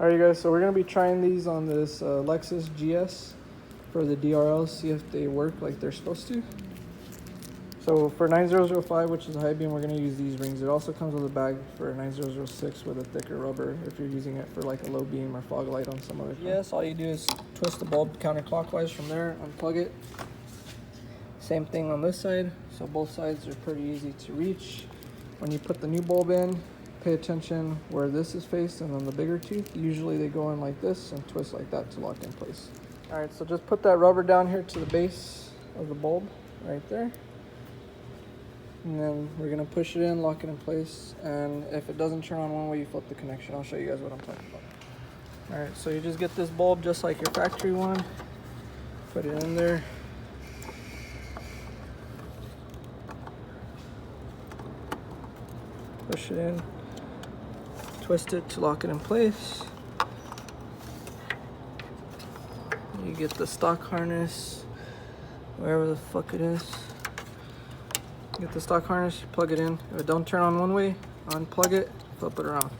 Alright guys, so we're going to be trying these on this Lexus GS for the DRL, see if they work like they're supposed to. So for 9005, which is a high beam, we're going to use these rings. It also comes with a bag for 9006 with a thicker rubber if you're using it for like a low beam or fog light on some other car. Yes, all you do is twist the bulb counterclockwise from there, unplug it. Same thing on this side, so both sides are pretty easy to reach. When you put the new bulb in, pay attention where this is faced and then the bigger tooth. Usually they go in like this and twist like that to lock in place. Alright, so just put that rubber down here to the base of the bulb, right there. And then we're going to push it in, lock it in place, and if it doesn't turn on one way, you flip the connection. I'll show you guys what I'm talking about. Alright, so you just get this bulb just like your factory one, put it in there. Push it in, twist it to lock it in place. You get the stock harness, wherever the fuck it is. Get the stock harness, you plug it in. If it don't turn on one way, unplug it, flip it around.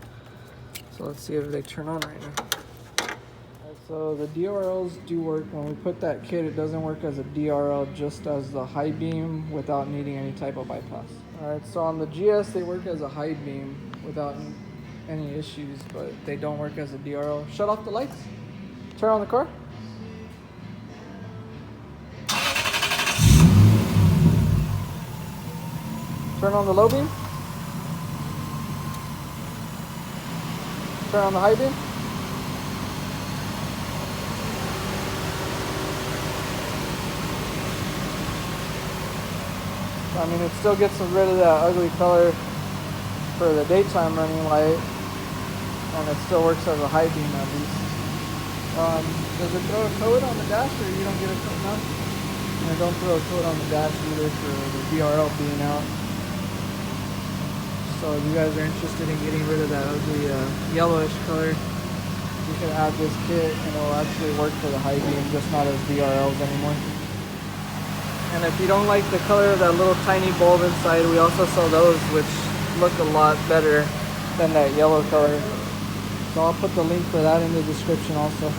So let's see if they turn on right now. Right, so the DRLs do work. When we put that kit, it doesn't work as a DRL, just as the high beam without needing any type of bypass. Alright, so on the GS, they work as a high beam without any issues, but they don't work as a DRL. Shut off the lights. Turn on the car. Turn on the low beam. Turn on the high beam. I mean, it still gets rid of that ugly color for the daytime running light, and it still works as a high beam at least. Does it throw a code on the dash, or you don't get a code now? And don't throw a code on the dash either for the DRL being out. So if you guys are interested in getting rid of that ugly yellowish color, you can add this kit and it'll actually work for the high beam, just not as DRLs anymore. And if you don't like the color of that little tiny bulb inside, we also sell those, which look a lot better than that yellow color. So I'll put the link for that in the description also.